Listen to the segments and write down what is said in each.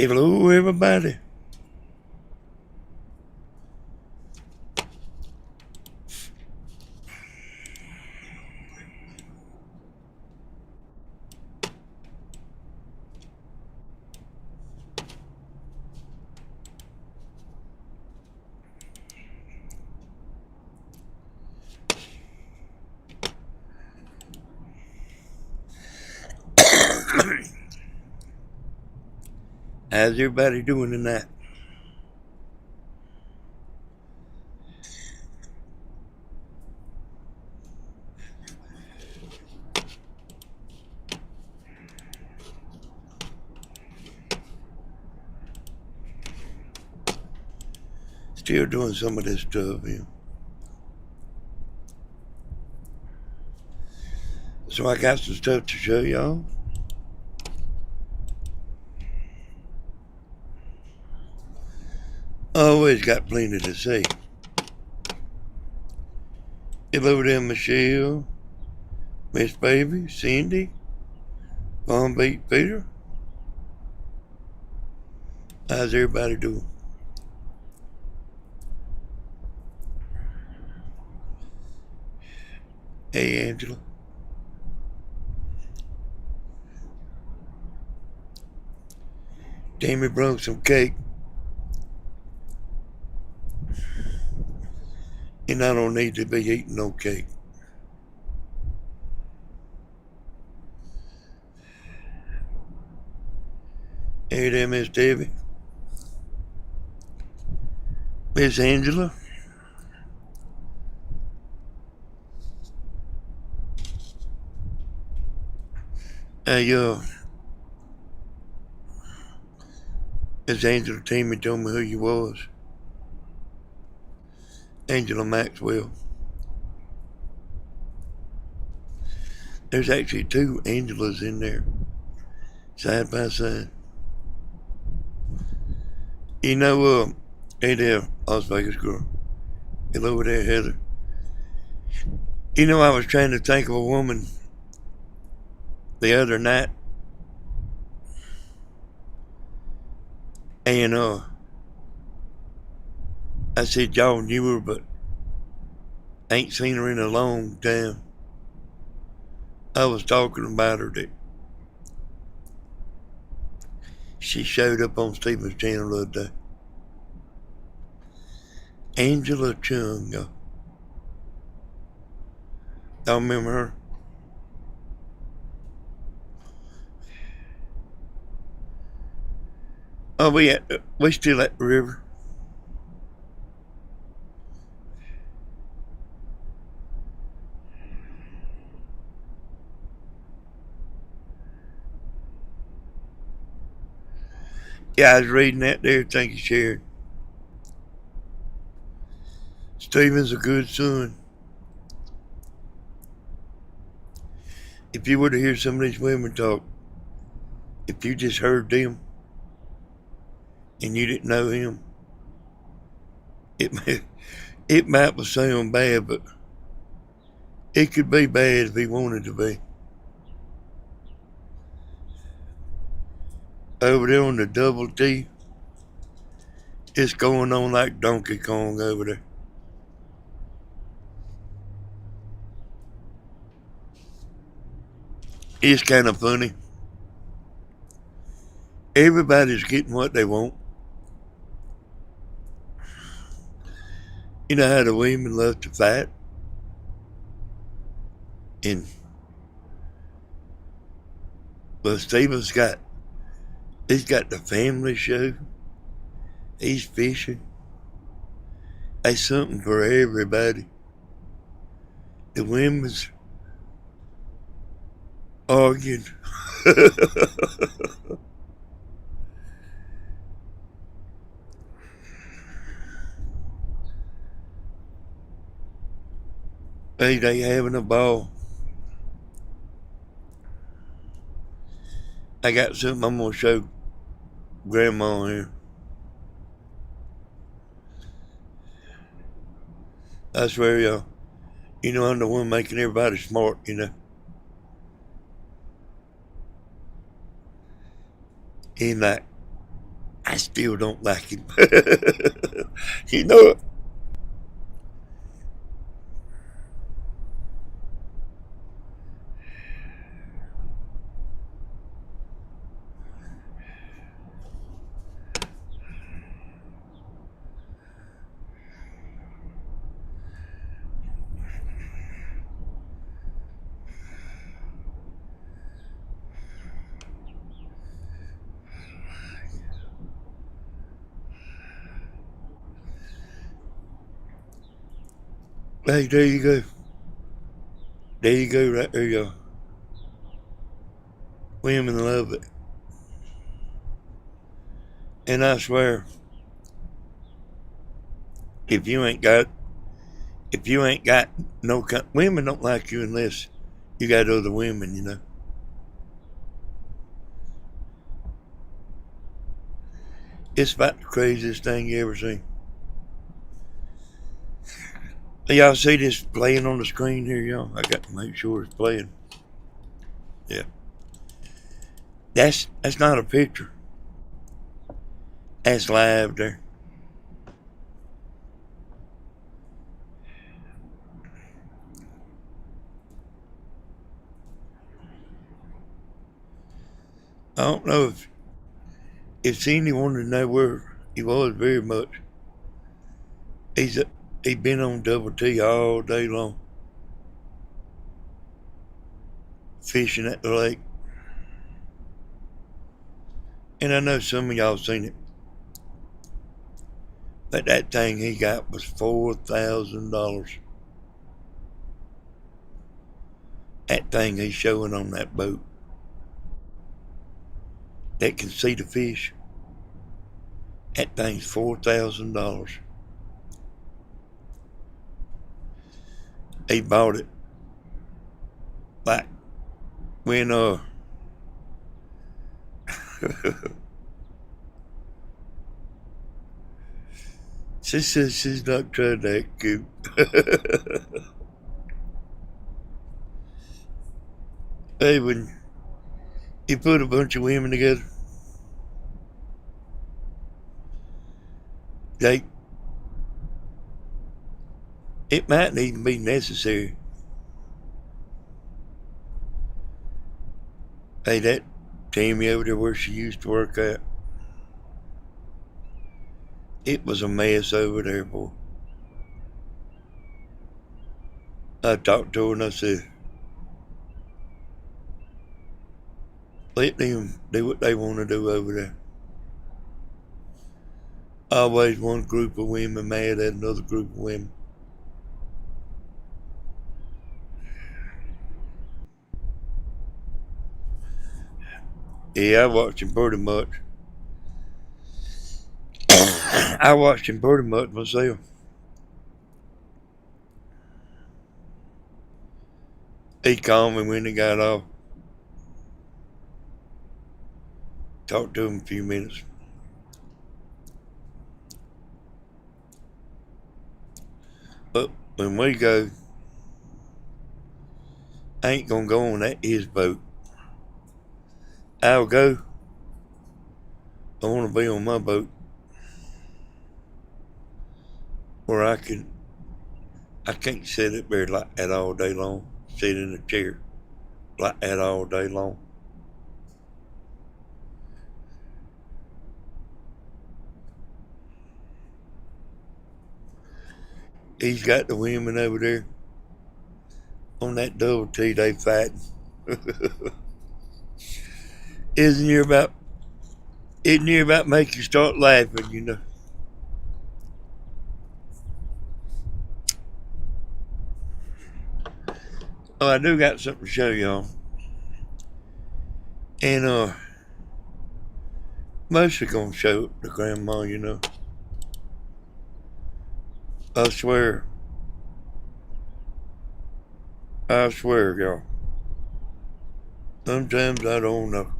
Hello, everybody. How's everybody doing tonight? Still doing some of this stuff here. So I got some stuff to show y'all. Always got plenty to say. Hello there, Michelle, Miss Baby, Cindy, Palm Beach Peter. How's everybody doing? Hey, Angela. Tammy brought some cake. And I don't need to be eating no cake. Hey there, Miss Debbie. Miss Angela. Hey, Miss Angela Tammy told me who you was. Angela Maxwell. There's actually two Angelas in there, side by side. You know, hey there, Las Vegas girl. Hello over there, Heather. You know, I was trying to think of a woman the other night, and I said y'all knew her, but ain't seen her in a long time. I was talking about her that she showed up on Stephen's channel the other day. Angela Chung. Y'all remember her? Oh, we still at the river. Yeah, I was reading that there. Thank you, Sharon. Stephen's a good son. If you were to hear some of these women talk, if you just heard them and you didn't know him, it might sound bad, but it could be bad if he wanted to be. Over there on the Double T, it's going on like Donkey Kong over there. It's kind of funny. Everybody's getting what they want. You know how the women love to fight? And, well, he's got the family show. He's fishing. There's something for everybody. The women's arguing. Hey, they having a ball. I got something I'm going to show Grandma here. I swear, y'all. You know, I'm the one making everybody smart, you know. And like, I still don't like him. You know it. Hey, there you go. There you go, right there, y'all. Women love it. And I swear, if you ain't got, if you ain't got no, women don't like you unless you got other women, you know. It's about the craziest thing you ever seen. Y'all see this playing on the screen here, y'all? I got to make sure it's playing. Yeah. That's not a picture. That's live there. I don't know if anyone to know where he was very much. He's been on Double T all day long, fishing at the lake. And I know some of y'all seen it. But that thing he got was $4,000. That thing he's showing on that boat that can see the fish. That thing's $4,000. He bought it like when she says she's not trying to act cute. Hey, when you put a bunch of women together, they it might even be necessary. Hey, that Tammy over there where she used to work at, it was a mess over there, boy. I talked to her and I said, let them do what they want to do over there. Always one group of women mad at another group of women. Yeah, I watched him pretty much. I watched him pretty much myself. He called me when he got off. Talked to him a few minutes. But when we go, I ain't gonna go on his boat. I'll go. I want to be on my boat where I can't sit up there like that all day long. Sit in a chair like that all day long. He's got the women over there on that Double T. They fighting. Isn't it about make you start laughing, you know? Oh, I do got something to show y'all. And mostly gonna show it to grandma, you know. I swear, y'all. Sometimes I don't know.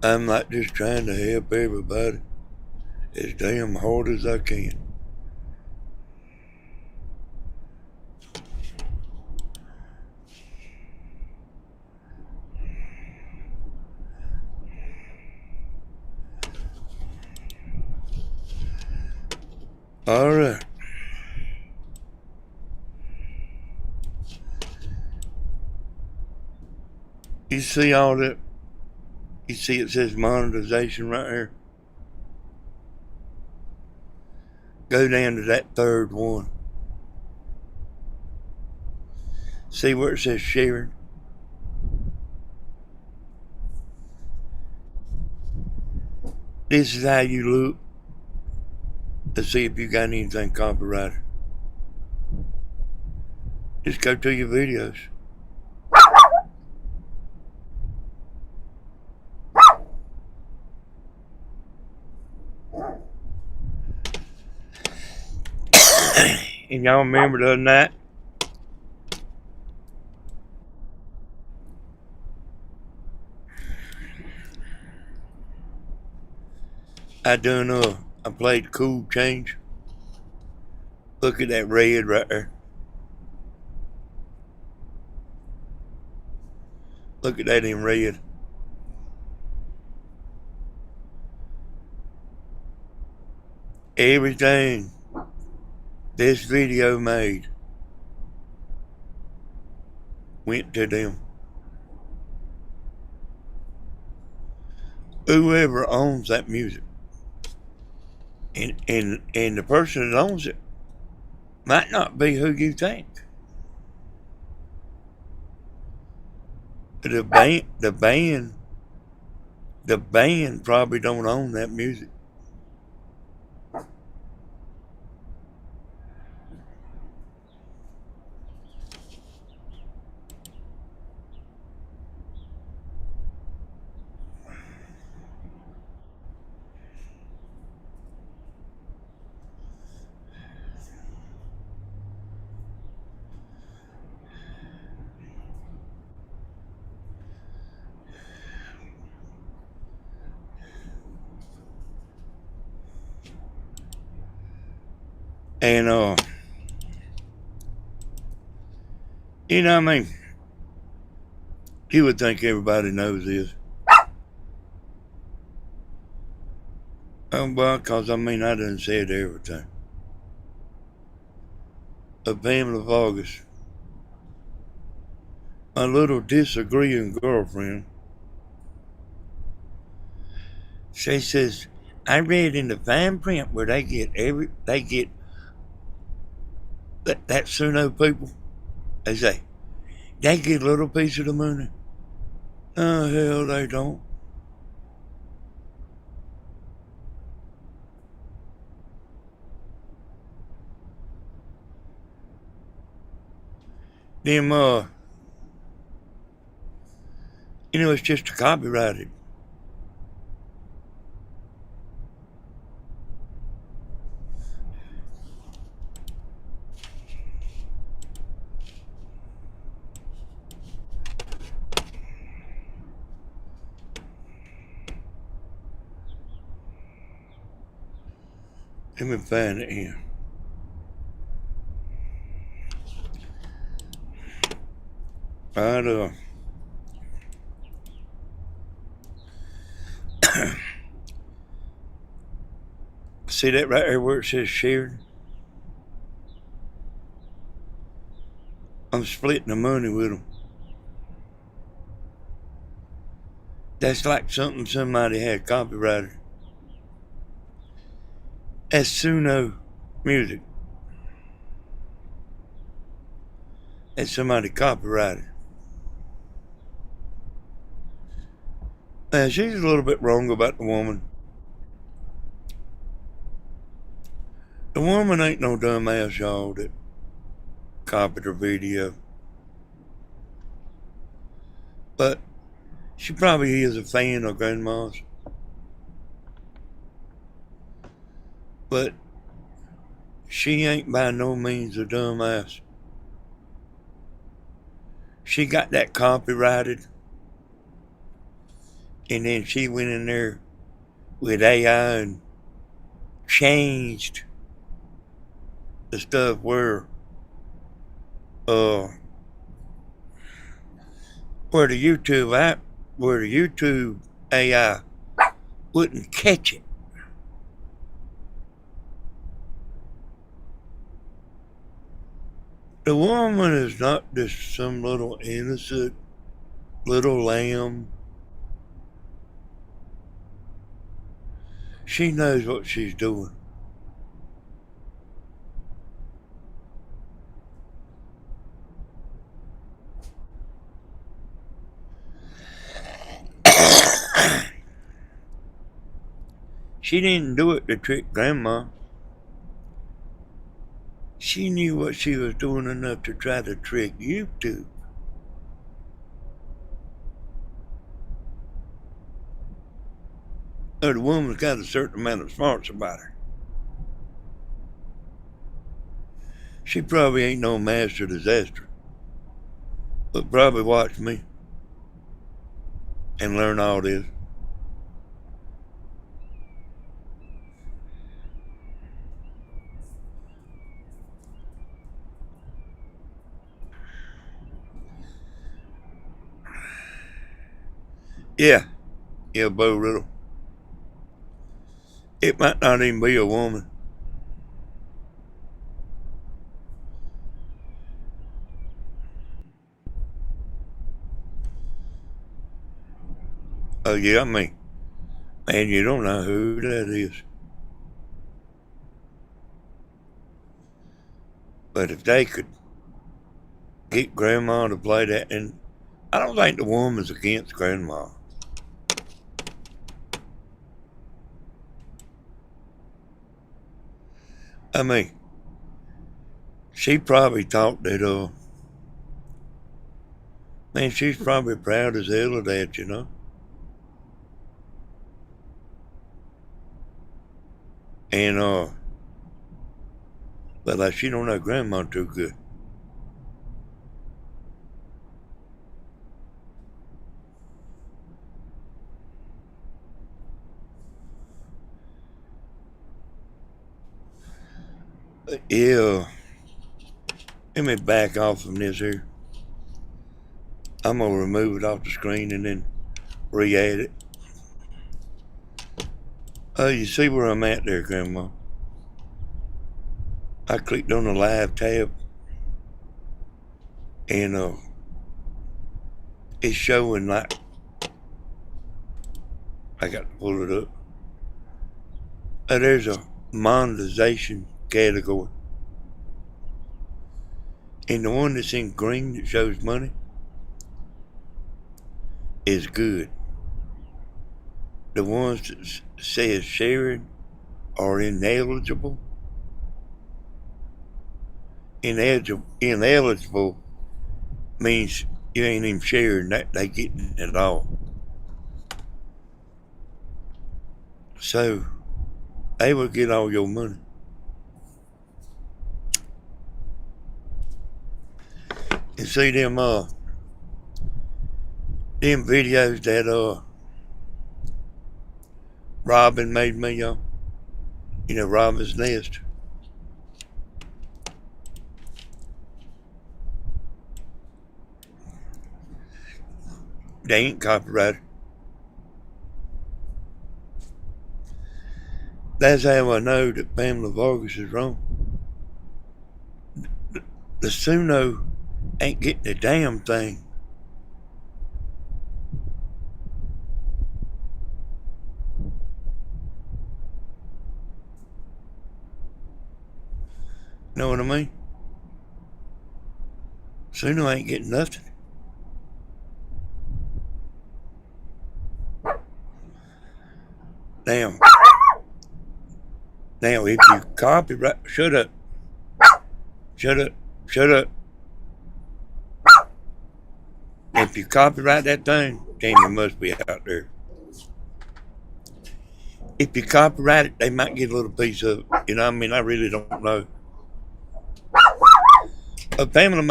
I'm like just trying to help everybody as damn hard as I can. Alright. You see all that? You see it says monetization right here? Go down to that third one. See where it says sharing? This is how you look to see if you got anything copyrighted. Just go to your videos. And y'all remember the other night? I played Cool Change. Look at that red right there. Look at that in red. Everything this video made went to them. Whoever owns that music. And the person that owns it might not be who you think. The band probably don't own that music. And you know what I mean? You would think everybody knows this. Oh, well, because I done said everything. Of Pamela Vargas, my little disagreeing girlfriend, she says, I read in the fine print where they get that Suno people, they say, they get a little piece of the money. Oh, hell, they don't. Them, it's just copyrighted. Let me find it here. Right, see that right there where it says shared? I'm splitting the money with them. That's like something somebody had copyrighted. That's Suno music. That somebody copyrighted. Now, she's a little bit wrong about the woman. The woman ain't no dumbass, y'all, that copied her video. But she probably is a fan of Grandma's. But she ain't by no means a dumbass. She got that copyrighted. And then she went in there with AI and changed the stuff where the YouTube AI wouldn't catch it. The woman is not just some little innocent little lamb. She knows what she's doing. She didn't do it to trick Grandma. She knew what she was doing enough to try to trick you too. Oh, the woman's got a certain amount of smarts about her. She probably ain't no master disaster, but probably watch me and learn all this. Yeah, Bo Riddle. It might not even be a woman. Oh yeah, man, you don't know who that is. But if they could get Grandma to play that, and I don't think the woman's against Grandma. I mean, she probably thought that, man, she's probably proud as hell of that, you know. And, but like, she don't know Grandma too good. Yeah, let me back off from this here. I'm gonna remove it off the screen and then re-add it. Oh, you see where I'm at there, Grandma? I clicked on the live tab and it's showing like, I got to pull it up. Oh, there's a monetization category. And the one that's in green that shows money is good. The ones that says sharing are ineligible. Ineligible means you ain't even sharing that they getting it at all. So they will get all your money. And see them videos that Robin made me, you know, Robin's Nest. They ain't copyrighted. That's how I know that Pamela Vargas is wrong. The Suno ain't getting a damn thing. Know what I mean? Suno ain't getting nothing. Now, if you copyright, shut up. If you copyright that thing, then you must be out there. If you copyright it, they might get a little piece of it. You know what I mean? I really don't know. Pamela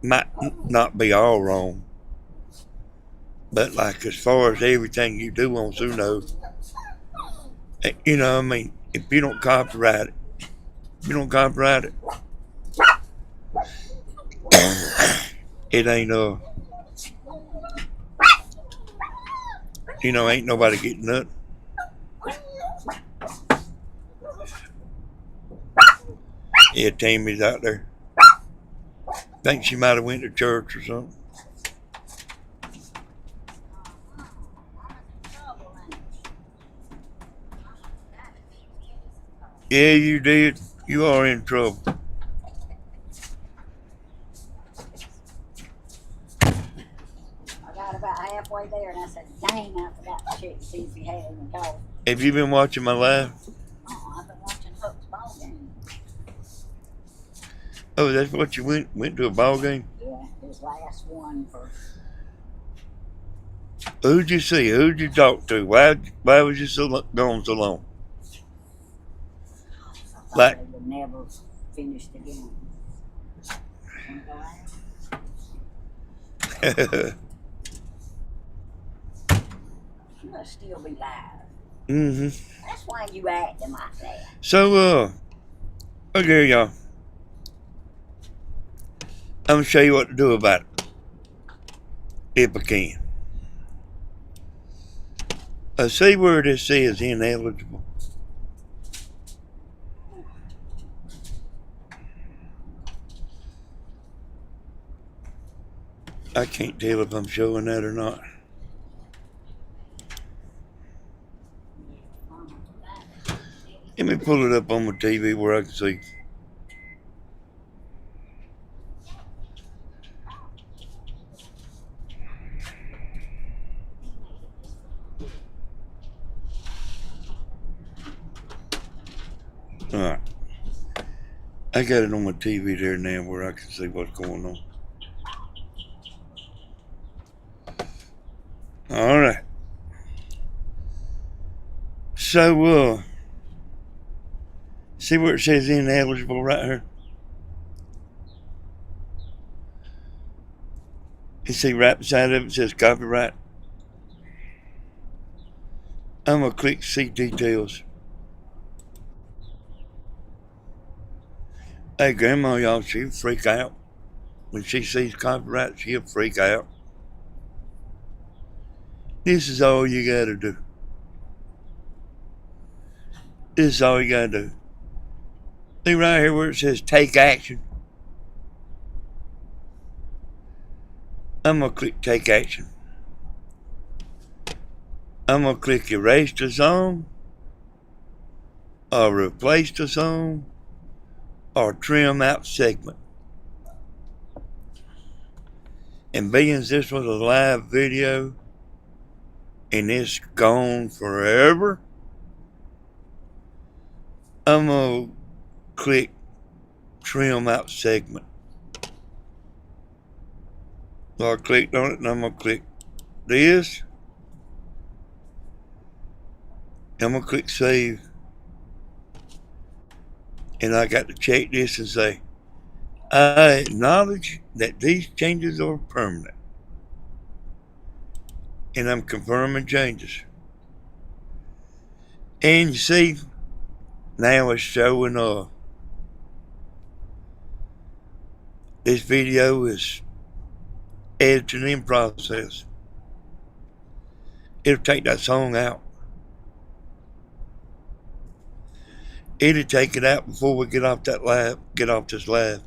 might not be all wrong. But like as far as everything you do on Suno, you know what I mean? If you don't copyright it, it ain't you know, ain't nobody getting nothing. Yeah, Tammy's out there. Think she might have went to church or something. Yeah, you did. You are in trouble. I got about halfway there and I said, dang, I forgot to check to see if he had any coffee. Have you been watching my live? Oh, I've been watching Hook's ball game. Oh, that's what you went to a ball game? Yeah, his last one for. Who'd you see? Who'd you talk to? Why was you gone so long? I thought they would never finish the game. Want to go out? You must still be live. Mm-hmm. That's why you acting like that. So, okay, y'all. I'm gonna show you what to do about it. If I can. See where this says ineligible. I can't tell if I'm showing that or not. Let me pull it up on my TV where I can see. Alright. I got it on my TV there now where I can see what's going on. Alright. So, see where it says ineligible right here? You see right beside of it says copyright. I'm going to click see details. Hey, Grandma, y'all, she'll freak out. When she sees copyright, she'll freak out. This is all you got to do. This is all you got to do. See right here where it says take action. I'm going to click take action. I'm going to click erase the song, or replace the song, or trim out segment. And being this was a live video and it's gone forever, I'm going to click trim out segment. So I clicked on it and I'm going to click this. I'm going to click save. And I got to check this and say, I acknowledge that these changes are permanent. And I'm confirming changes. And you see, now it's showing this video is editing in process. It'll take that song out. It'll take it out before we get off this live.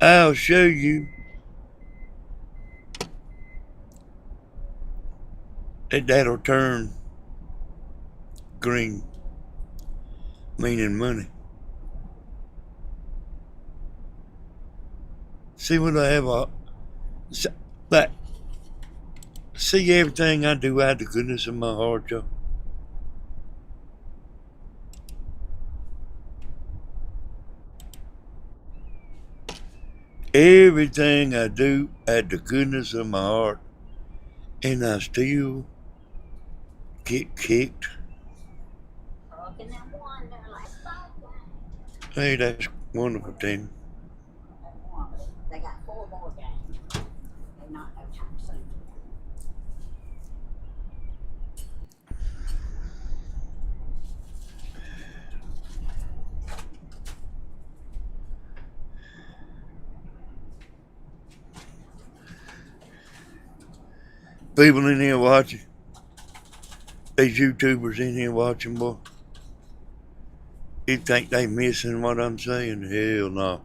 I'll show you that'll turn green, meaning money. See what I have like, see everything I do out of the goodness of my heart, y'all. Everything I do at the goodness of my heart, and I still get kicked. Hey, that's wonderful, Tim. They got 4 more games. They're not no time soon. People in here watching. These YouTubers in here watching, boy. You think they missing what I'm saying? Hell no.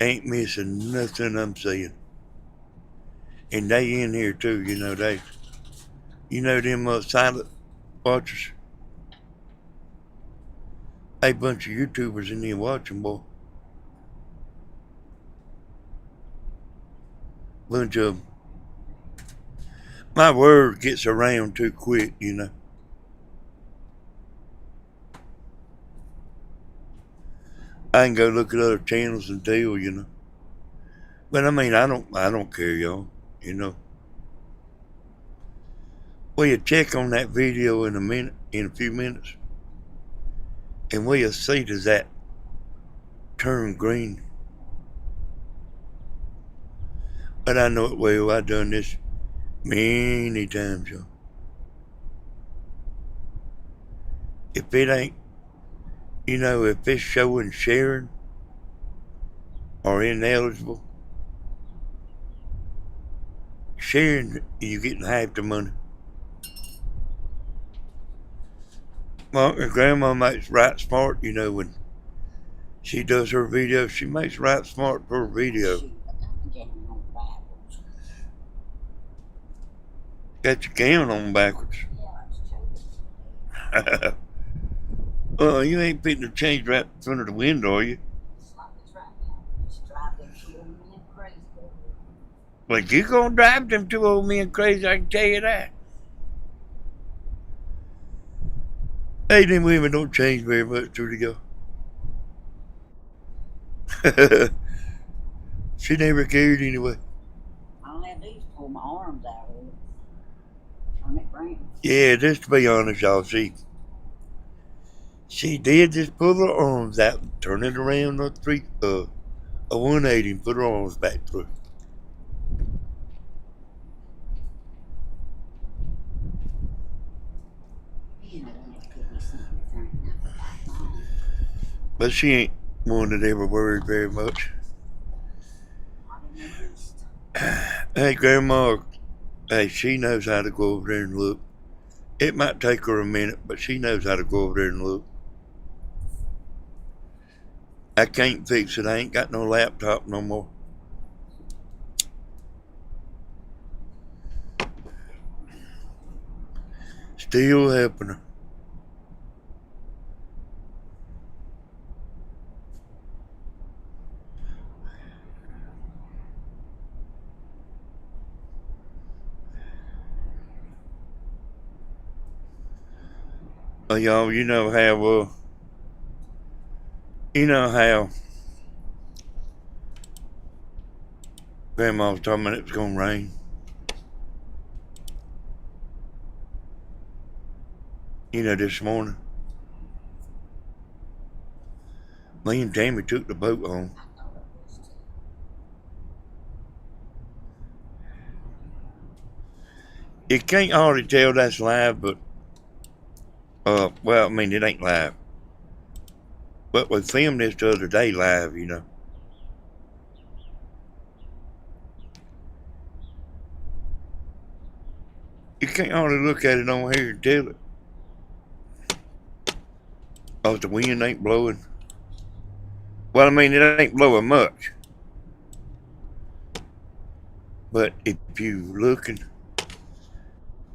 Ain't missing nothing I'm saying. And they in here too, you know, them silent watchers. A bunch of YouTubers in here watching, boy. Bunch of them. My word gets around too quick, you know. I can go look at other channels and tell, you know. But I mean, I don't care, y'all, you know. We'll check on that video in a few minutes, and we'll see does that turn green. But I know it well. I've done this many times, y'all. If it ain't, you know, if it's showing sharing or ineligible, sharing, you're getting half the money. My grandma makes right smart, you know, when she does her videos, she makes right smart for her video. Shoot, I got the gown on backwards. Got your gown on backwards. Yeah, that's true. Well, you ain't fitting to change right in front of the window, are you? It's like it's right now. Just drive them two old men crazy. Well, you gonna drive them two old men crazy, I can tell you that. Hey, them women don't change very much, do they go? She never cared anyway. All I had to do is pull my arms out of it. Turn it round. Yeah, just to be honest, y'all, she did just pull her arms out and turn it around a 180 and put her arms back through. You know, when they put me something to turn, I forgot mine. But she ain't one that ever worried very much. Not in the least. Hey, Grandma, hey, she knows how to go over there and look. It might take her a minute, but she knows how to go over there and look. I can't fix it. I ain't got no laptop no more. Still helping her. Y'all, you know how Grandma was talking about it was gonna rain. You know, this morning. Me and Jamie took the boat home. I thought it was too. You can't hardly tell that's live, but well, I mean, it ain't live. But we filmed this the other day live, you know. You can't hardly look at it on here and tell it. Oh, the wind ain't blowing. Well, I mean, it ain't blowing much. But if you looking,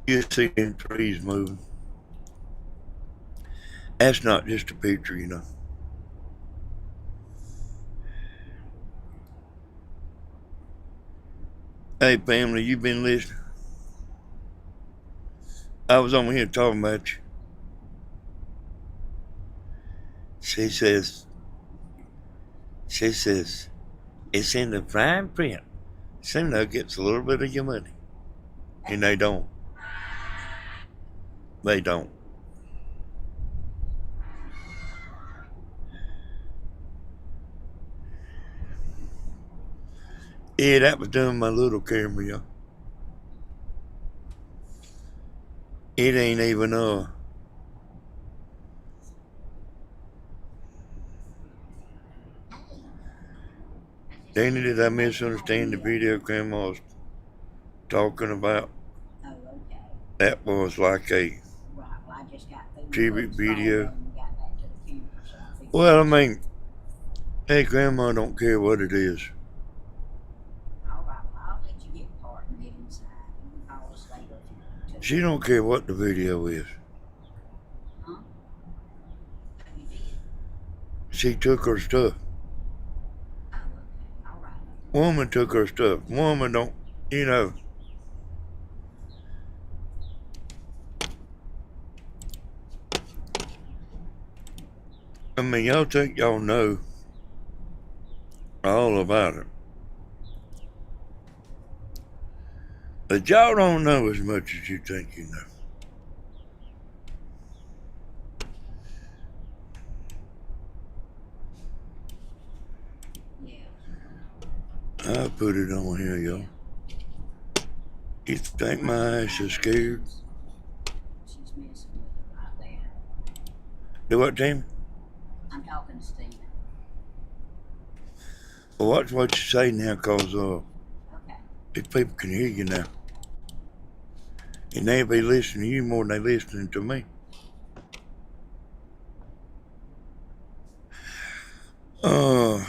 you see them trees moving. That's not just a picture, you know. Hey, family, you been listening? I was on here talking about you. She says, it's in the fine print. Semno gets a little bit of your money. And they don't. They don't. Yeah, that was done my little camera, y'all. It ain't even Danny, did I misunderstand the video Grandma was talking about? Oh, okay. That was like a Right, well, I just got through tribute video. and got back to the funeral, so Well, I mean, hey, Grandma don't care what it is. All right, well, I'll let you get part and get inside. You can call us later if you want to. She don't care what the video is. Huh? You did? She took her stuff. Oh, okay. All right. Woman took her stuff. Woman don't, you know. I mean, y'all think y'all know all about it. But y'all don't know as much as you think you know. Yeah. I put it on here, y'all. You think my ass is scared? She's messing with it right there. Do what, Jamie? I'm talking to Stephen. Well, watch what you say now, cause Okay. these people can hear you now. And they'll be listening to you more than they listening to me. All right,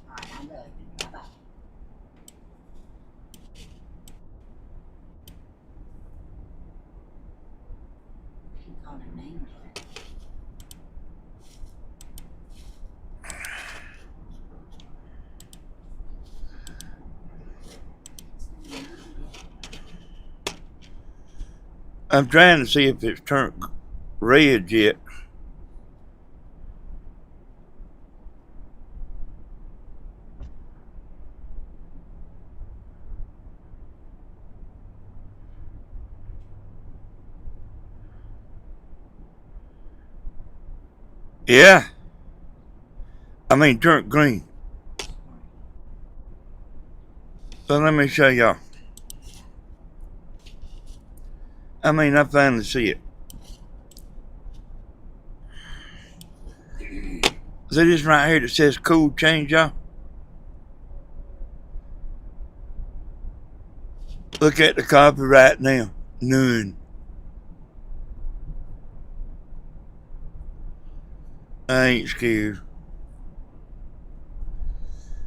I love you. Bye-bye. You called her name yet? I'm trying to see if it's turned red yet. Yeah. I mean, turned green. So let me show y'all. I mean, I finally see it. See this right here that says cool change, y'all? Look at the copyright now. None. I ain't scared.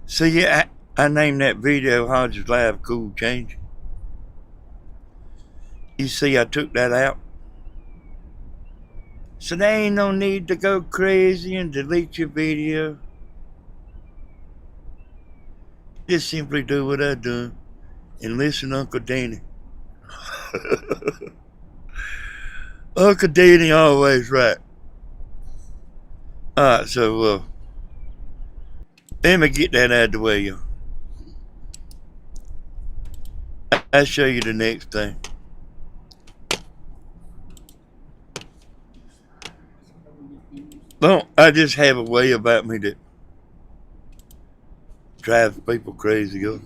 See, I named that video Hodges Live Cool Change. You see, I took that out. So there ain't no need to go crazy and delete your video. Just simply do what I do and listen to Uncle Danny. Uncle Danny always right. Alright, so let me get that out of the way, y'all. I'll show you the next thing. Don't I just have a way about me that drives people crazy, yo.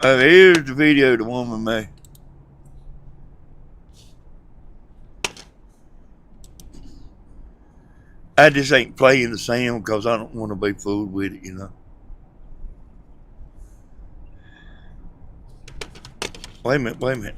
Oh, here's the video the woman made. I just ain't playing the sound because I don't want to be fooled with it, you know. Wait a minute, wait a minute.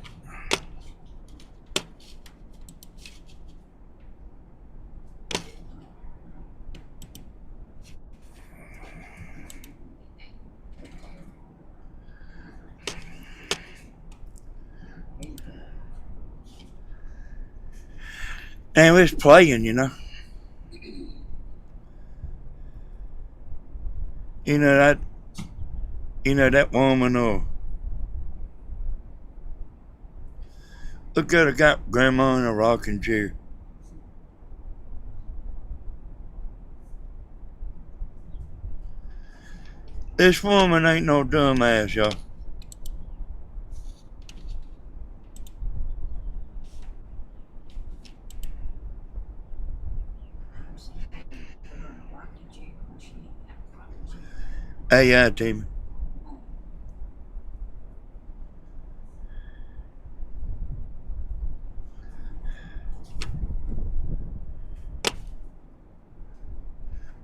And it's playing, you know. You know that woman look at her, got grandma in a rocking chair. This woman ain't no dumbass, y'all. Hey, yeah, Timmy.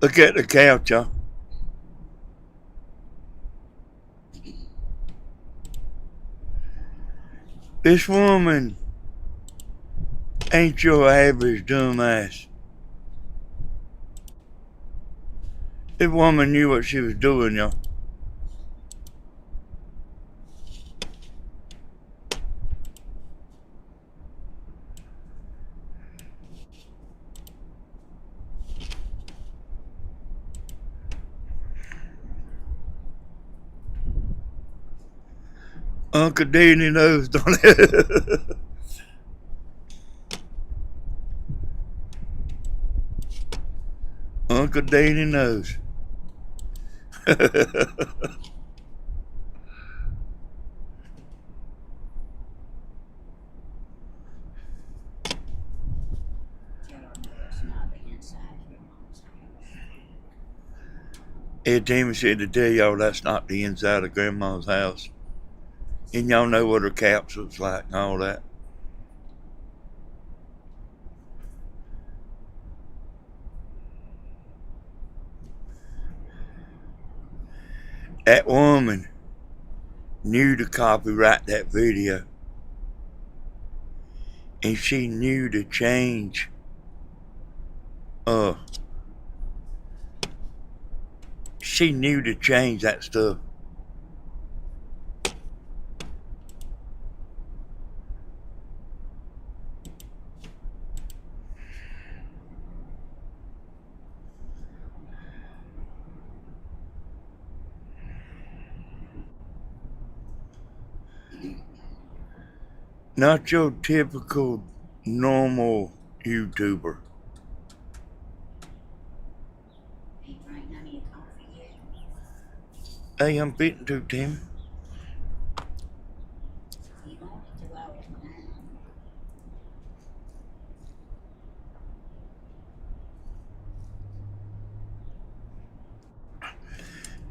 Look at the couch, y'all. This woman ain't your average dumbass. This woman knew what she was doing, y'all. Uncle Danny knows, don't it? Uncle Danny knows. Ed Tammy said to tell y'all that's not the inside of Grandma's house. And y'all know what her caps looks like and all that. That woman knew to copyright that video. And she knew to change she knew to change that stuff. Not your typical normal YouTuber. Hey, I'm fitting to, Tim.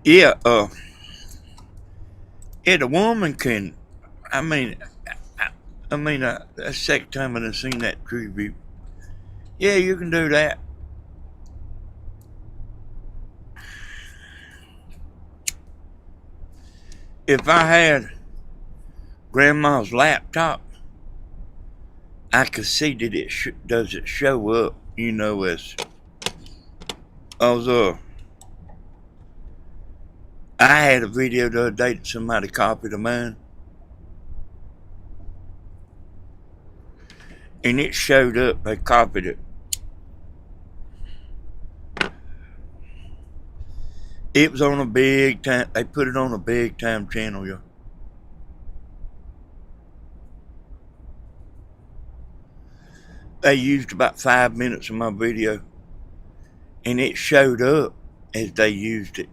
Yeah, yeah, the woman can, I mean, that's the second time I've seen that tribute. Yeah, you can do that. If I had Grandma's laptop, I could see that does it show up, you know, as I had a video the other day that somebody copied of mine. And it showed up, they copied it. It was on a big time, they put it on a big time channel, y'all. They used about 5 minutes of my video. And it showed up as they used it.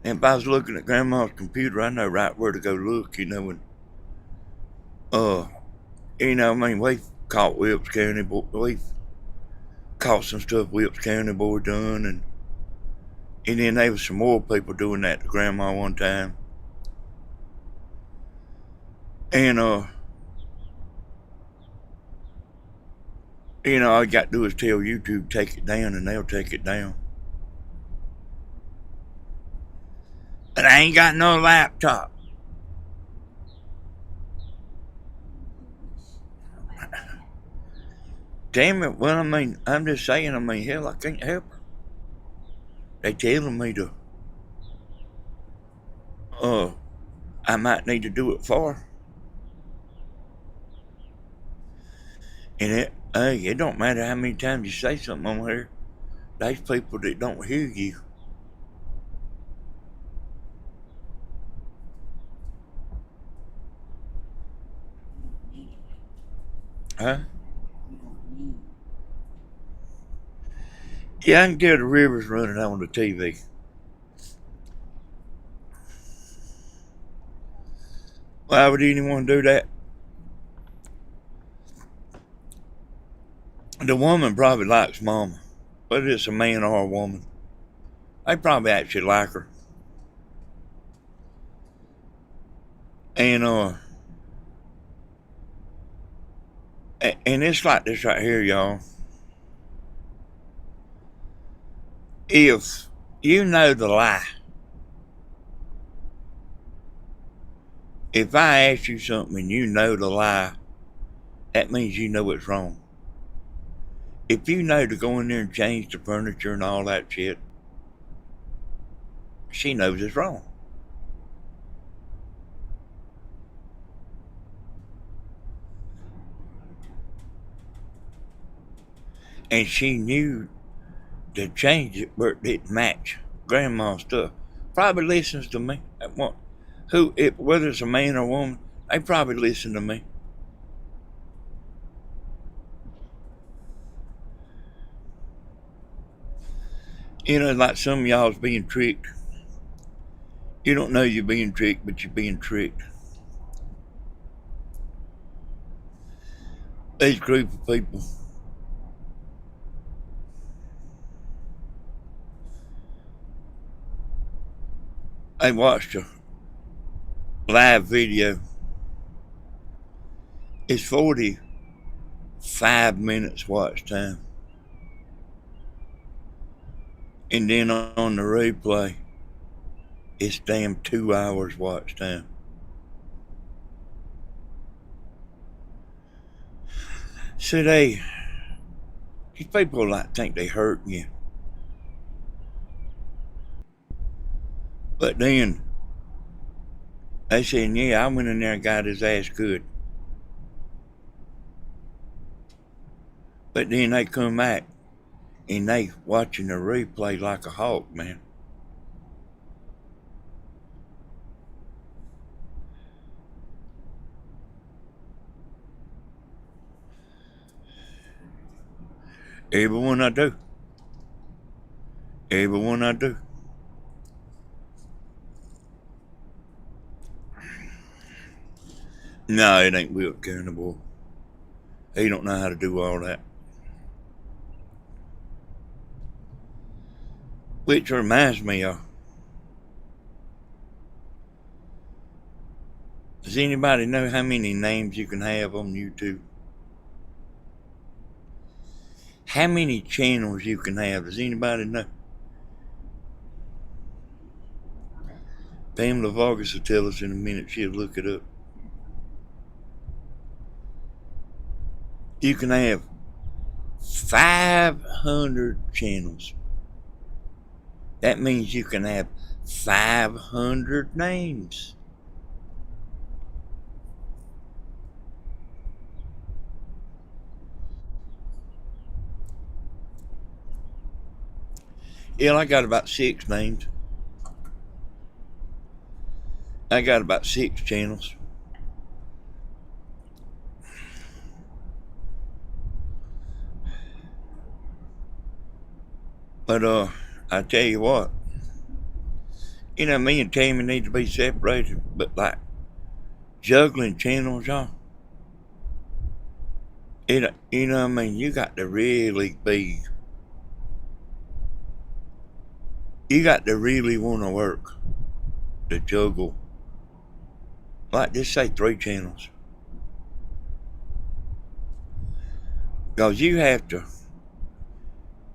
And if I was looking at Grandma's computer, I know right where to go look, you know, and, you know, I mean, we've caught Wilkes County, we've caught some stuff Wilkes County boy done, and then there was some more people doing that to Grandma one time. And, you know, all you got to do is tell YouTube, take it down, and they'll take it down. But I ain't got no laptop. Damn it, well, I mean, I'm just saying, I mean, hell, I can't help her. They telling me to, I might need to do it for her. And it don't matter how many times you say something on here. There's people that don't hear you. Huh? Yeah, I can tell the river's running on the TV. Why would anyone do that? The woman probably likes Mama, whether it's a man or a woman. They probably actually like her. And it's like this right here, y'all. If you know the lie, If I ask you something and you know the lie, that means you know it's wrong. If you know to go in there and change the furniture and all that shit, she knows it's wrong. And she knew to change it where it didn't match grandma's stuff. Probably listens to me. Whether it's a man or woman, they probably listen to me. You know, like some of y'all's being tricked. You don't know you're being tricked, but you're being tricked. These group of people, they watched a live video. It's 45 minutes watch time. And then on the replay, it's damn 2 hours watch time. So these people like think they hurting you. But then they saying, yeah, I went in there and got his ass good. But then they come back and they watching the replay like a hawk, man. Everyone I do. No, it ain't Wilt Cannibal. He don't know how to do all that. Which reminds me of, does anybody know how many names you can have on YouTube? How many channels you can have? Does anybody know? Pamela Vargas will tell us in a minute. She'll look it up. You can have 500 channels. That means you can have 500 names. Yeah, I got about 6 names. I got about 6 channels. But I tell you what, you know, me and Tammy need to be separated, but like juggling channels, y'all. You know what I mean? You got to really want to work to juggle. Like, just say 3 channels. Because you have to,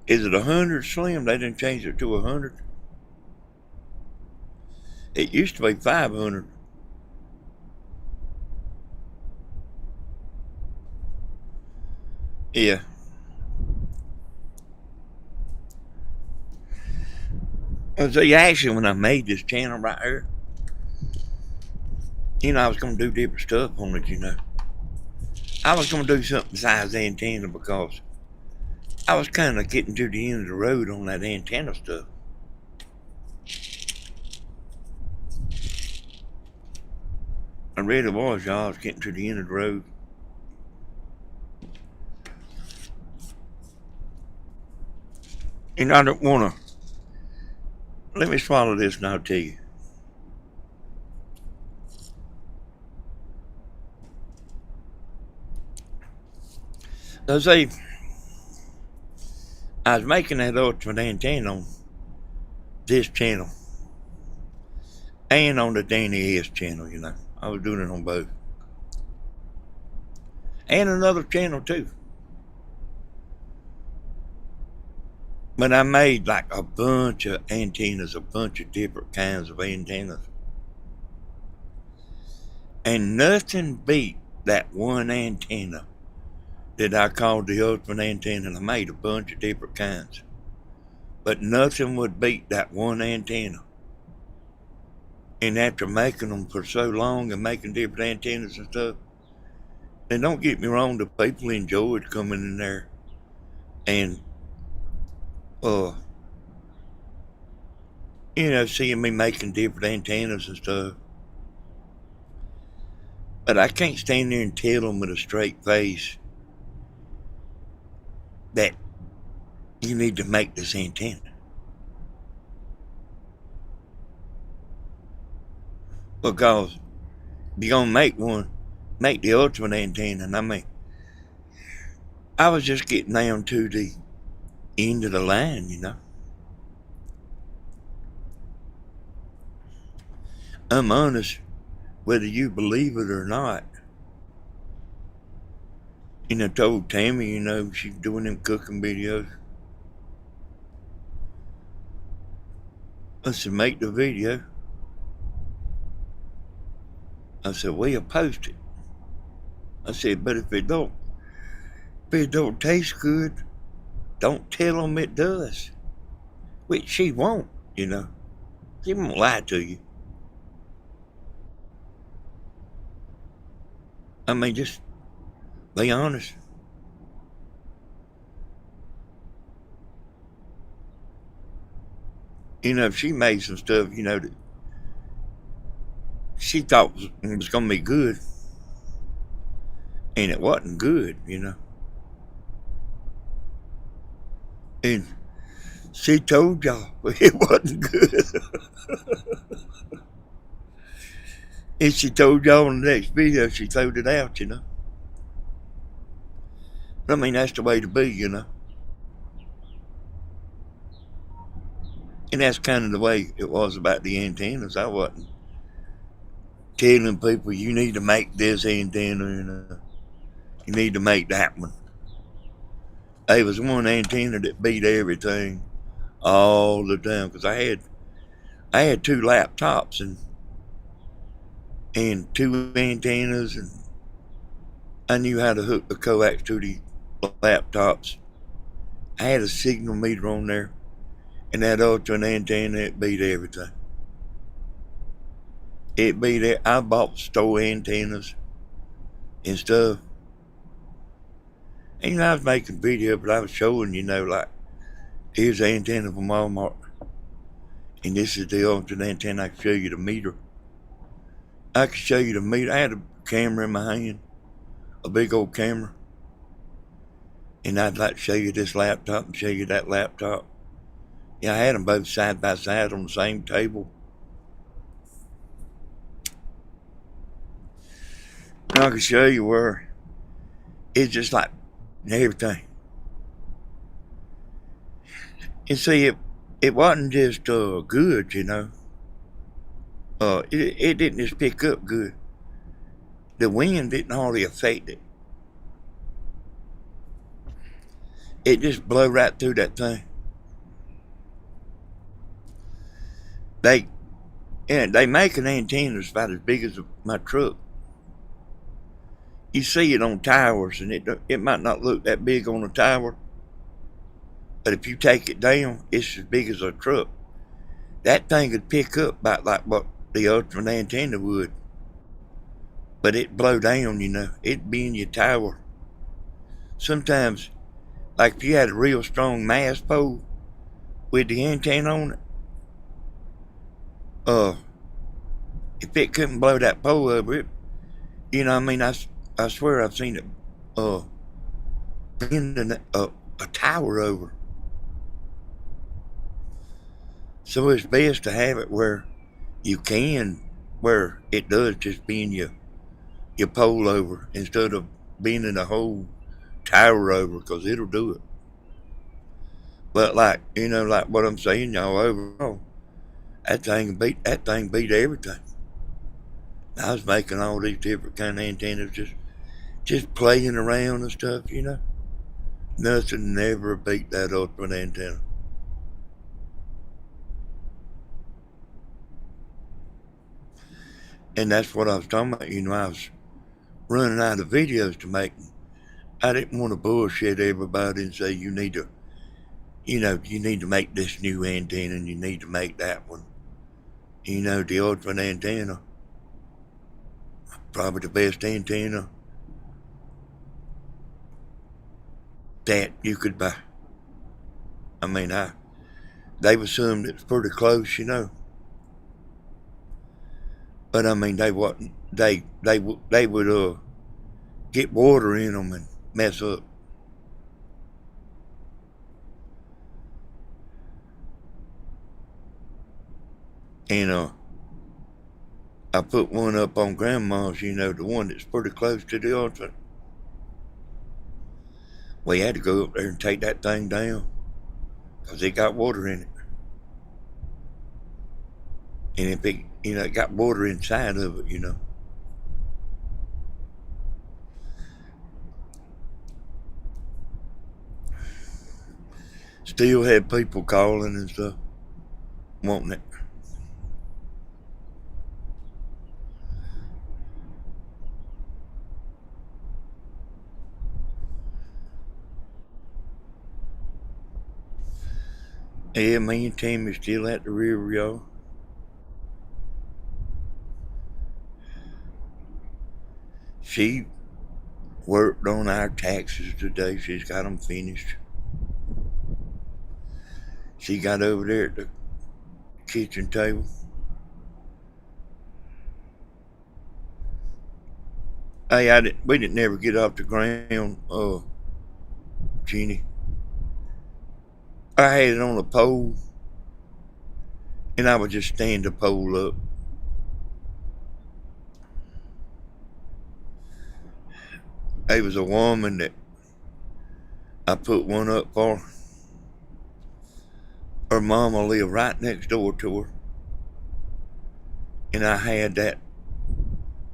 is it 100 Slim? They didn't change it to 100. It used to be 500. Yeah. See, actually, when I made this channel right here, you know, I was going to do different stuff on it, you know. I was going to do something besides the antenna because I was kind of getting to the end of the road on that antenna stuff. I really was, y'all. I was getting to the end of the road. And I don't want to. Let me swallow this and I'll tell you. So see, I was making that ultimate antenna on this channel and on the Danny S channel, you know. I was doing it on both. And another channel too. But I made like a bunch of antennas, a bunch of different kinds of antennas. And nothing beat that one antenna that I called the ultimate antenna, and I made a bunch of different kinds. But nothing would beat that one antenna. And after making them for so long and making different antennas and stuff, and don't get me wrong, the people enjoyed coming in there and, seeing me making different antennas and stuff. But I can't stand there and tell them with a straight face that you need to make this antenna. Because if you're gonna make one, make the ultimate antenna. And I mean, I was just getting down to the end of the line. I'm honest, whether you believe it or not. And I told Tammy, she's doing them cooking videos. I said, make the video. I said, we'll post it. I said, but if it don't taste good, don't tell them it does. Which she won't, She won't lie to you. I mean, just be honest. If she made some stuff, that she thought was going to be good, and it wasn't good, And she told y'all it wasn't good. And she told y'all in the next video she throwed it out, I mean, that's the way to be, And that's kind of the way it was about the antennas. I wasn't telling people, you need to make this antenna, you need to make that one. There was one antenna that beat everything all the time, because I had 2 laptops and 2 antennas, and I knew how to hook the coax to the laptops. I had a signal meter on there, and that ultimate antenna, it beat everything. It beat it. I bought store antennas and stuff. And I was making video, but I was showing, like, here's the antenna from Walmart. And this is the ultimate antenna. I can show you the meter. I could show you the meter. I had a camera in my hand, a big old camera. And I'd like to show you this laptop and show you that laptop. Yeah, I had them both side by side on the same table. And I could show you where it's just like everything. And see, it wasn't just good, It didn't just pick up good. The wind didn't hardly affect it. It just blew right through that thing. They make an antenna about as big as my truck. You see it on towers, and it might not look that big on a tower, but if you take it down, it's as big as a truck. That thing could pick up about like what the ultimate antenna would, but it blow down, it'd be in your tower. Sometimes, like if you had a real strong mast pole with the antenna on it, if it couldn't blow that pole over it, I swear I've seen it bending a tower over. So it's best to have it where where it does just bend your pole over instead of bending the whole tower over, because it'll do it. But like what I'm saying, y'all, overall, that thing beat everything. I was making all these different kind of antennas, just playing around and stuff, Nothing never beat that ultimate antenna. And that's what I was talking about. I was running out of videos to make. I didn't want to bullshit everybody and say you need to, you need to make this new antenna and you need to make that one. The ultimate antenna, probably the best antenna that you could buy. I mean, they've assumed it's pretty close, but I mean, they wasn't. They would get water in them and mess up. And I put one up on Grandma's, the one that's pretty close to the ultimate. We had to go up there and take that thing down because it got water in it. And if it got water inside of it. Still had people calling and stuff, wanting it. Yeah, me and Tammy's still at the river, y'all. She worked on our taxes today. She's got them finished. She got over there at the kitchen table. Hey, we didn't never get off the ground, Jeannie. I had it on a pole, and I would just stand the pole up. There was a woman that I put one up for. Her mama lived right next door to her. And I had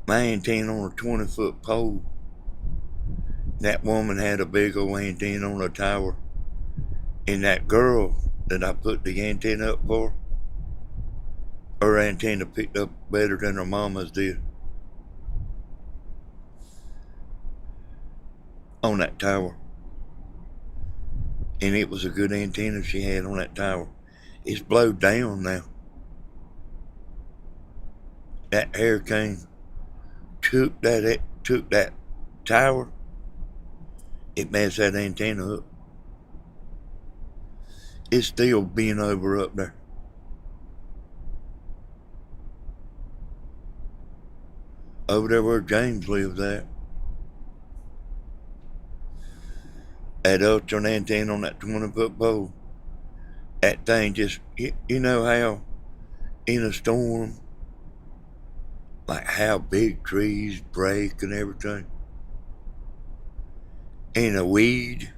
my antenna on a 20-foot pole. That woman had a big old antenna on a tower. And that girl that I put the antenna up for, her antenna picked up better than her mama's did. On that tower. And it was a good antenna she had on that tower. It's blowed down now. That hurricane took that tower. It messed that antenna up. It's still being over up there. Over there where James lives at. That ultra antenna on that 20-foot pole. That thing just, you know how in a storm, like how big trees break and everything. And a weed,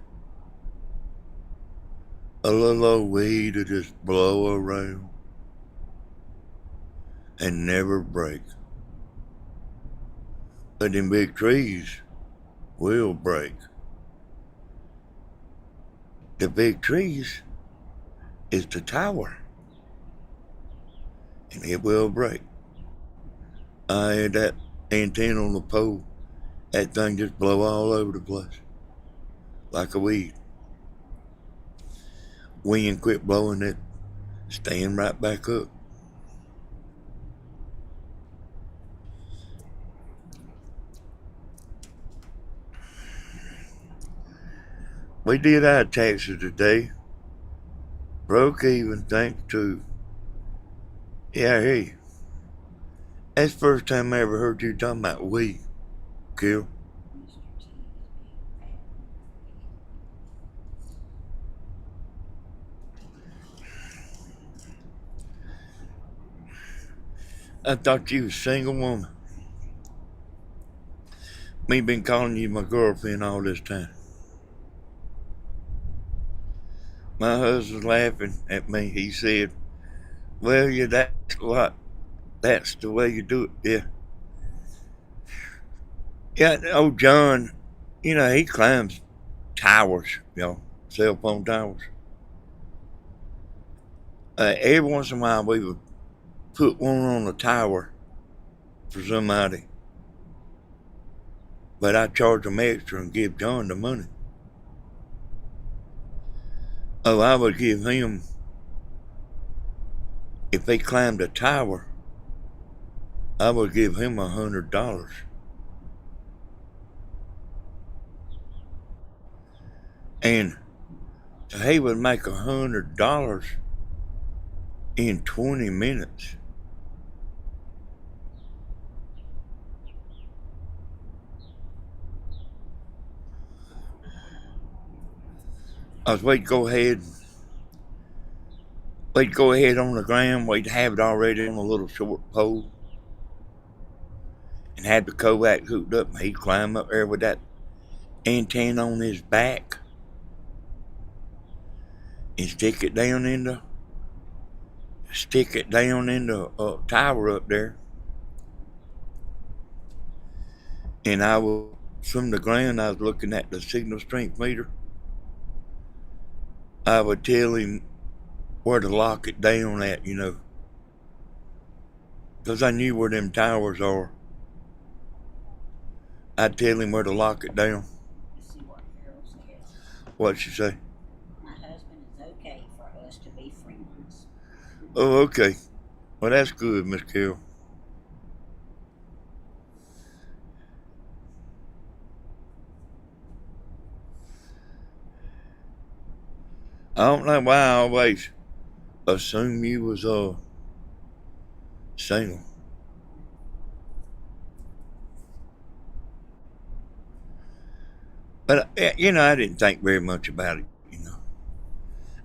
a little old weed will just blow around and never break. But them big trees will break. The big trees is the tower. And it will break. I had that antenna on the pole. That thing just blow all over the place. Like a weed. Wind quit blowing it. Stand right back up. We did our taxes today. Broke even thanks to, hey, that's the first time I ever heard you talking about we, Kill. I thought you was a single woman. Me been calling you my girlfriend all this time. My husband's laughing at me. He said, well, yeah, that's the way you do it, yeah. Yeah, old John, he climbs towers, cell phone towers. Every once in a while we would put one on a tower for somebody, but I charge them extra and give John the money. Oh, I would give him, if he climbed a tower, I would give him $100. And he would make $100 in 20 minutes. As we'd go ahead on the ground, we'd have it already on a little short pole and have the coax hooked up, and he'd climb up there with that antenna on his back and stick it down in the tower up there. And I was, from the ground, I was looking at the signal strength meter. I would tell him where to lock it down at, because I knew where them towers are. I'd tell him where to lock it down. Let's see what Carol says. What'd she say? My husband is okay for us to be friends. Oh, okay. Well, that's good, Miss Carol. I don't know why I always assumed you was single. But I didn't think very much about it.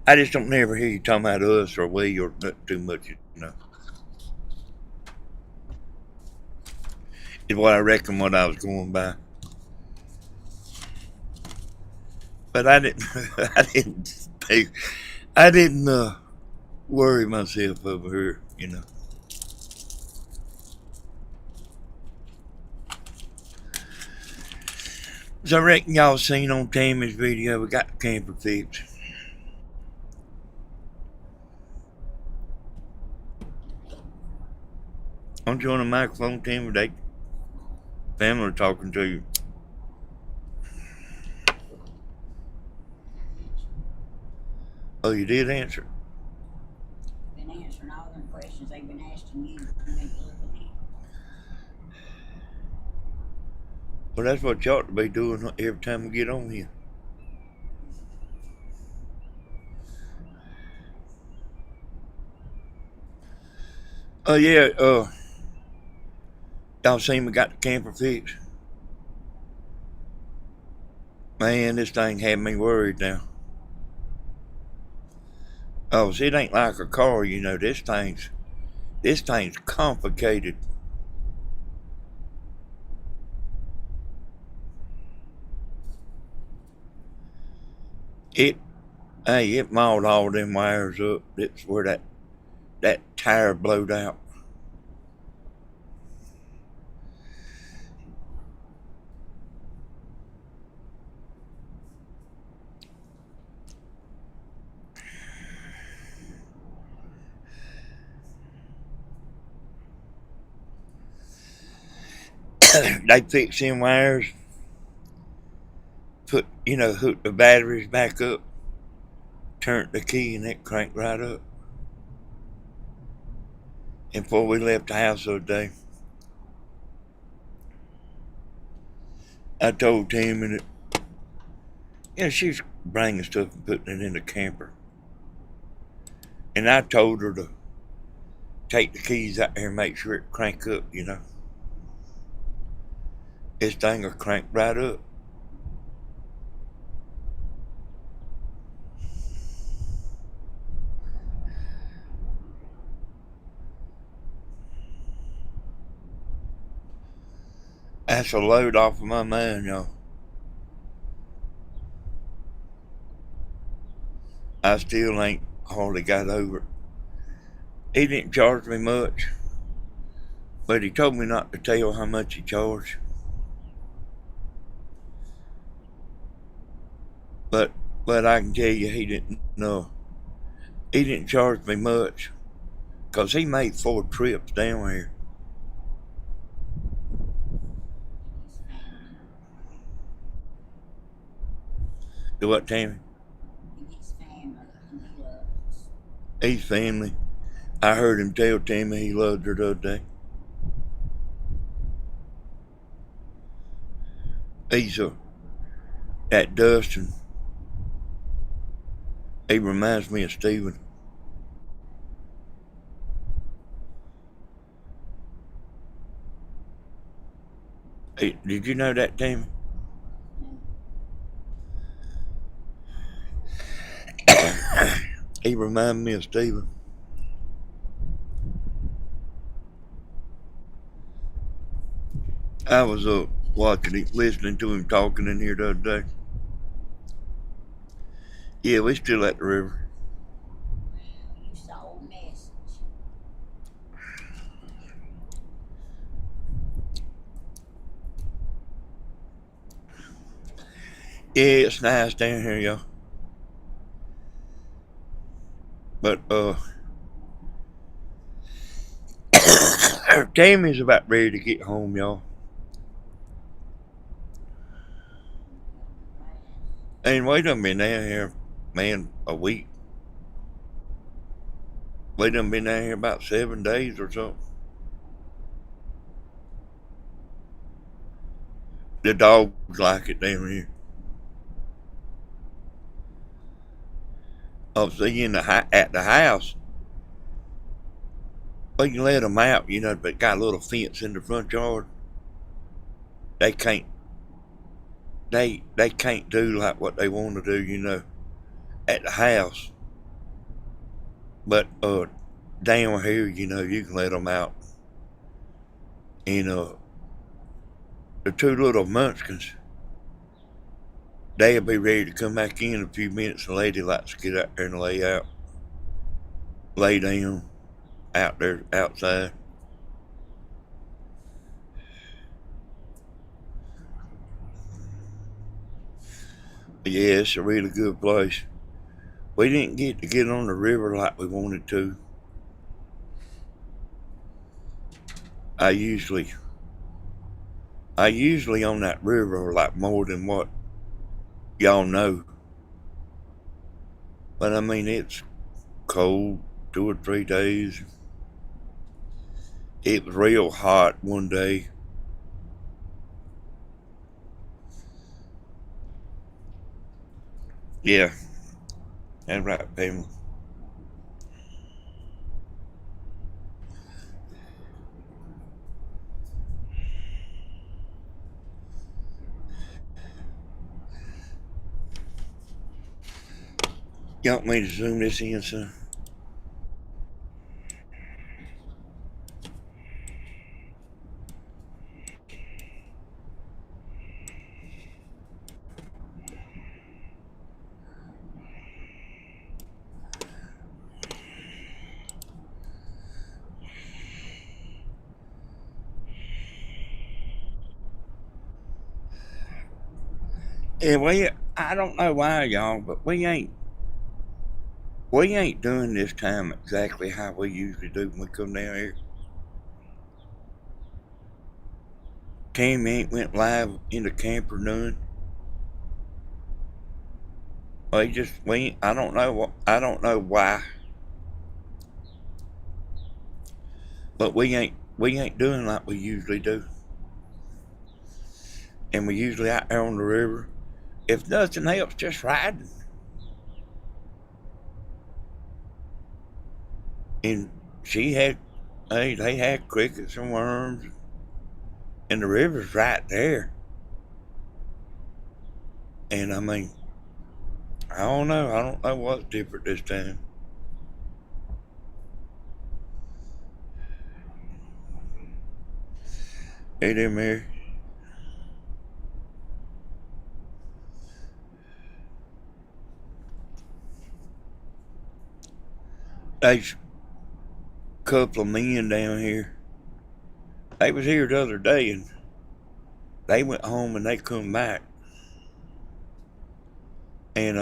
I just don't never hear you talking about us or we or not too much. Is what I reckon what I was going by. But I didn't. I didn't worry myself over here. So I reckon y'all seen on Tammy's video, we got the camper fixed. Don't you on the microphone, Tammy? They family are talking to you. Oh, you did answer? Been answering all them questions they've been asking you. Been looking at. Well, that's what you ought to be doing every time we get on here. Oh, yeah, y'all seen we got the camper fixed? Man, this thing had me worried now. Oh, see, it ain't like a car, this thing's complicated. It mauled all them wires up. It's where that tire blowed out. They fixed them wires, hooked the batteries back up, turned the key, and it cranked right up. And before we left the house the other day, I told Tammy that, she's bringing stuff and putting it in the camper. And I told her to take the keys out there and make sure it crank up, This thing will crank right up. That's a load off of my mind, y'all. I still ain't hardly got over it. He didn't charge me much, but he told me not to tell how much he charged. But I can tell you he didn't charge me much, because he made 4 trips down here. Do what, Tammy? His family, and he loves. He's family. I heard him tell Tammy he loved her the other day. He's at Dustin. He reminds me of Stephen. Hey, did you know that, Tammy? He reminded me of Stephen. I was watching him, listening to him talking in here the other day. Yeah, we still at the river. You saw a message. Yeah, it's nice down here, y'all. But Tammy's about ready to get home, y'all. And we done been down here, man, a week. We done been down here about 7 days or something. The dogs like it down here. Obviously, at the house, we can let them out, you know, but got a little fence in the front yard. They can't. They can't do like what they want to do, you know, at the house. But down here, you know, you can let them out. And the two little munchkins, they'll be ready to come back in a few minutes. The lady likes to get out there and lay down out there outside. But yeah, it's a really good place. We didn't get to get on the river like we wanted to. I usually on that river like more than what y'all know. But I mean, it's cold 2 or 3 days. It was real hot one day. Yeah, that's right, Pamela. You want me to zoom this in, son? Yeah, I don't know why, y'all, but we ain't doing this time exactly how we usually do when we come down here. Tammy ain't went live in the camper none. I don't know why, but we ain't doing like we usually do. And we usually out there on the river. If nothing else, just riding. And they had crickets and worms, and the river's right there. And I mean, I don't know. I don't know what's different this time. Hey there, Mary. There's a couple of men down here. They was here the other day, and they went home and they come back. And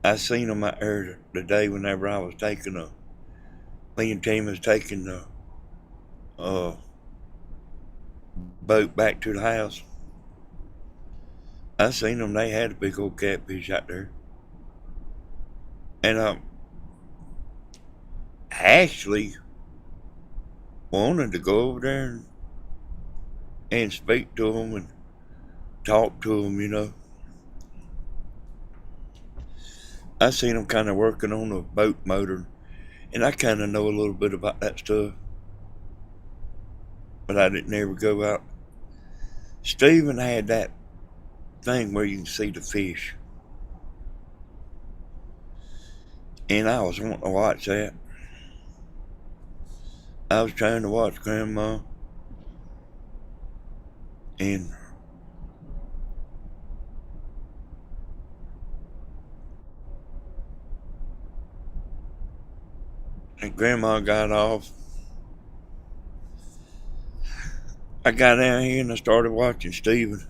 I seen them out there the day whenever I was taking me and Tim was taking the boat back to the house. I seen them. They had a big old catfish out there, and actually wanted to go over there and speak to them and talk to them. You know, I seen them kind of working on a boat motor, and I kind of know a little bit about that stuff, but I didn't ever go out. Stephen had that thing where you can see the fish, and I was wanting to watch that. I was trying to watch Grandma, and Grandma got off. I got down here and I started watching Stephen.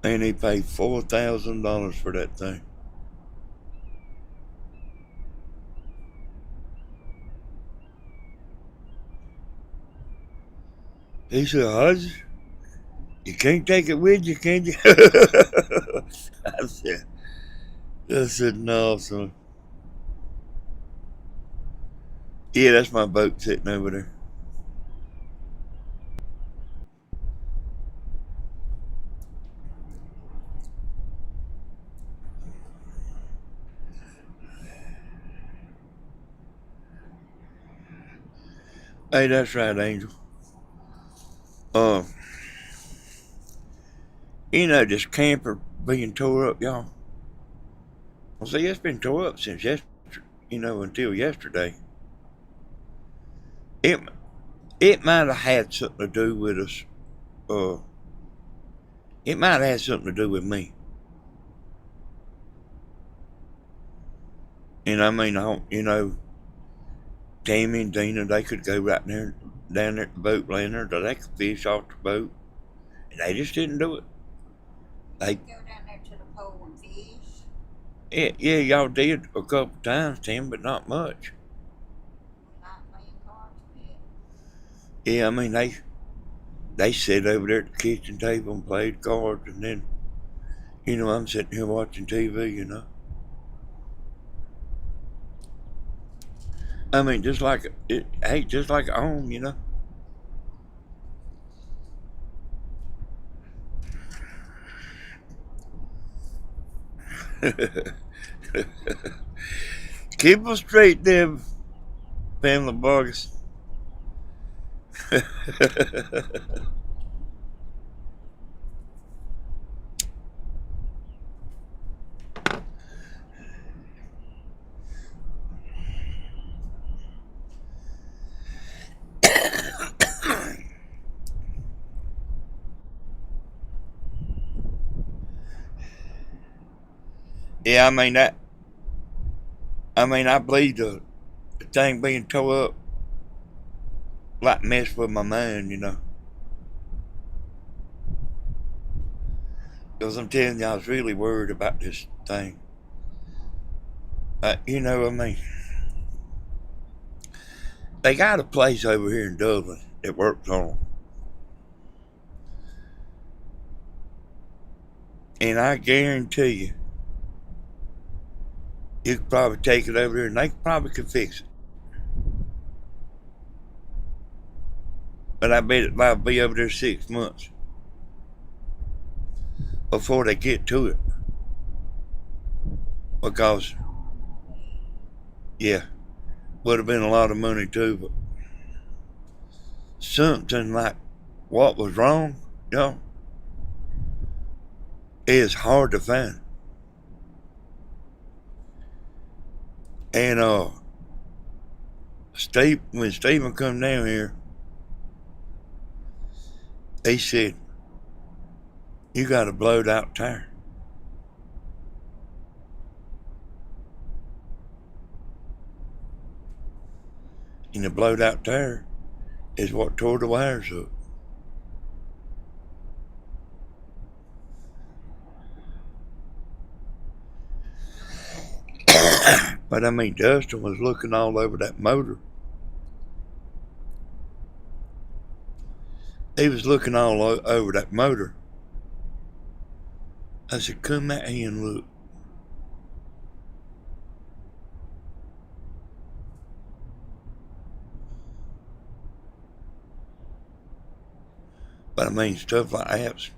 And he paid $4,000 for that thing. He said, Hodges, you can't take it with you, can you? I said, no, son. Yeah, that's my boat sitting over there. Hey, that's right, Angel. Uh, you know, this camper being tore up, y'all. Well, see, it's been tore up since yesterday, until yesterday. It it might have had something to do with us. Uh, it might have had something to do with me. And I mean, Tammy and Dina, they could go right there, down there at the boat landing, or they could fish off the boat, and they just didn't do it. They Go down there to the pole and fish. yeah, y'all did a couple times, Tim, but not much. Not playing cards with. Yeah, I mean they sit over there at the kitchen table and played cards, and then I'm sitting here watching TV. I mean, just like just like at home. Keep them straight, there, family Vargas. Yeah, I mean that. I mean, I believe the thing being tore up like messed with my mind. Because I'm telling you, I was really worried about this thing. I mean, they got a place over here in Dublin that works on them. And I guarantee you could probably take it over there and they probably could fix it. But I bet it might be over there 6 months before they get to it. Because, yeah, would have been a lot of money too, but something like what was wrong, is hard to find. And when Stephen come down here, he said, you got a blowed out tire. And the blowed out tire is what tore the wires up. But I mean, Dustin was looking all over that motor. He was looking all over that motor. I said, come out here and look. But I mean, stuff like that's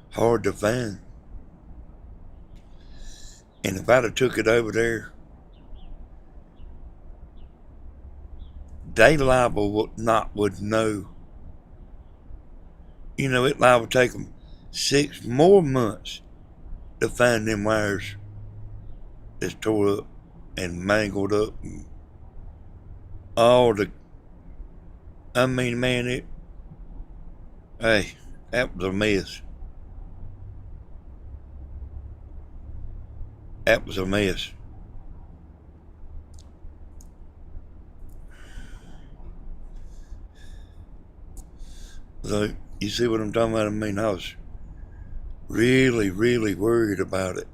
hard to find. And if I'd have took it over there, they liable would know. You know, it liable take them 6 more months to find them wires that's tore up and mangled up and all the. I mean, man, hey, that was a mess. That was a mess. So, you see what I'm talking about? I mean, I was really, really worried about it.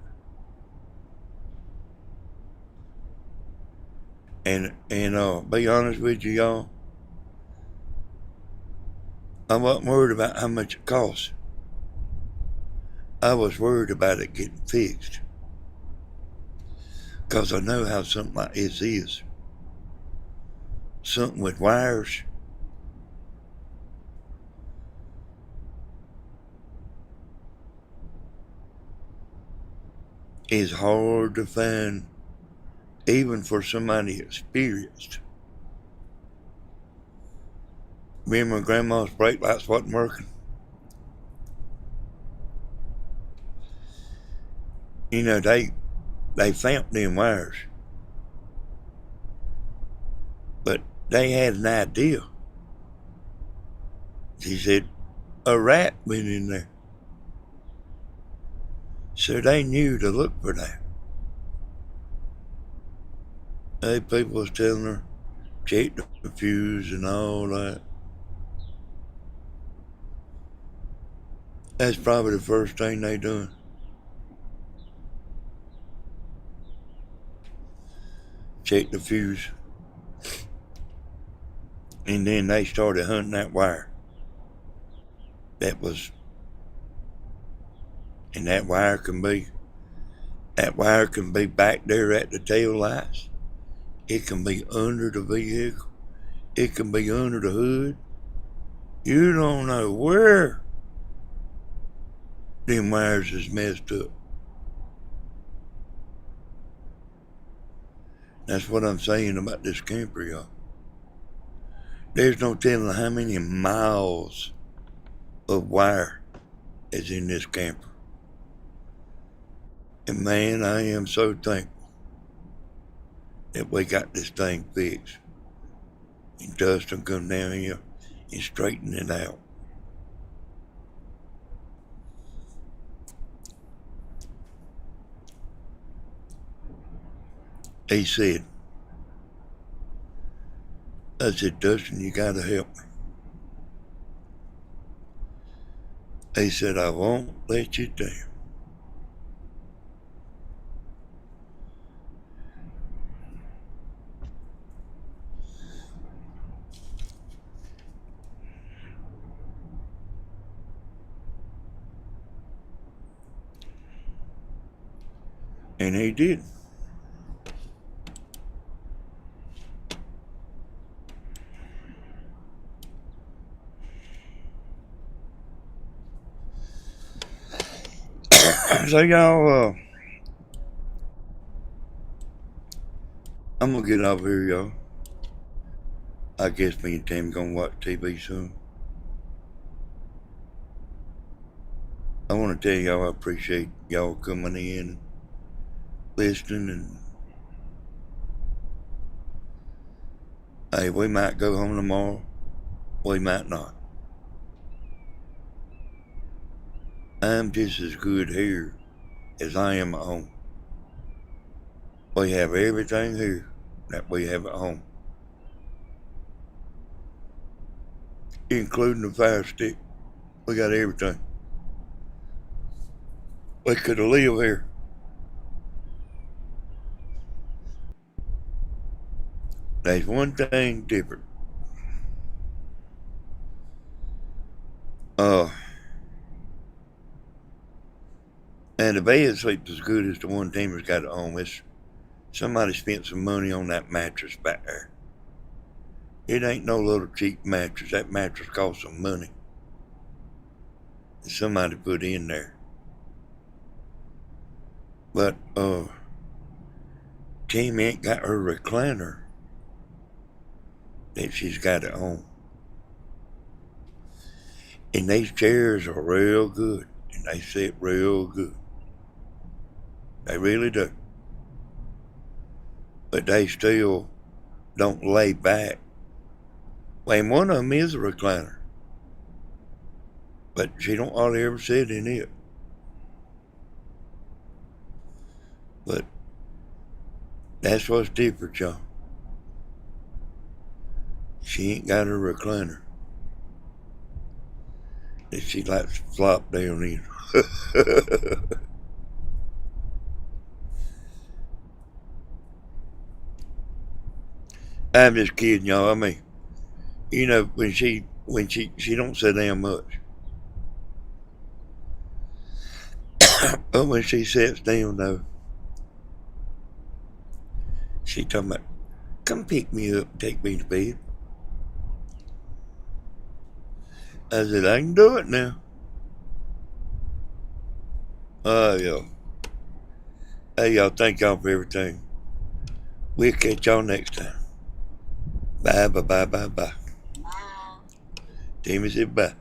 And be honest with you, y'all, I wasn't worried about how much it cost. I was worried about it getting fixed. Because I know how something like this is. Something with wires is hard to find, even for somebody experienced. Remember when Grandma's brake lights wasn't working? You know, they found them wires. But they had an idea. She said, a rat went in there. So they knew to look for that. Hey, people was telling her, check the fuse and all that. That's probably the first thing they done. Check the fuse. And then they started hunting that wire. And that wire can be back there at the tail lights. It can be under the vehicle. It can be under the hood. You don't know where them wires is messed up. That's what I'm saying about this camper, y'all. There's no telling how many miles of wire is in this camper. And man, I am so thankful that we got this thing fixed. And Dustin come down here and straighten it out. He said, I said, Dustin, you gotta help me. He said, I won't let you down. And he did. So y'all, I'm gonna get off here, y'all. I guess me and Tim gonna watch TV soon. I want to tell y'all I appreciate y'all coming in, listening, and hey, we might go home tomorrow. We might not. I'm just as good here as I am at home. We have everything here that we have at home, including the fire stick. We got everything. We could have lived here. There's one thing different. Uh, and the bed sleeps as good as the one Timmy's got at home. Somebody spent some money on that mattress back there. It ain't no little cheap mattress. That mattress costs some money. That somebody put in there. But, Timmy ain't got her recliner that she's got at home. And these chairs are real good. And they sit real good. They really do. But they still don't lay back. Well, and one of them is a recliner. But she don't hardly ever sit in it. But that's what's different, y'all. She ain't got her recliner that she likes to flop down in. I'm just kidding, y'all. I mean, you know, when she don't sit down much. But when she sits down, though, she talking about, come pick me up and take me to bed. I said, I can do it now. Yeah. Hey, y'all, thank y'all for everything. We'll catch y'all next time. Bye, bye, bye, bye, bye. Bye. Timmy said bye.